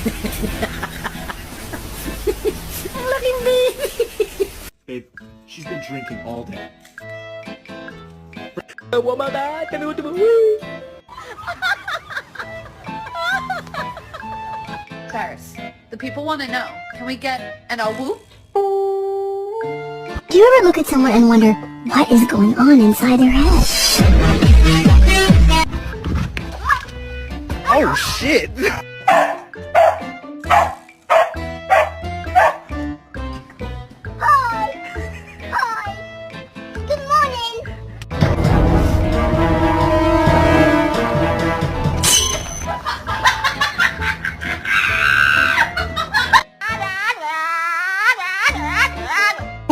Ang laking baby. Babe, she's been drinking all day. Cyrus, the people want to know. Can we get an whoop? Do you ever look at someone and wonder what is going on inside their head? Oh shit!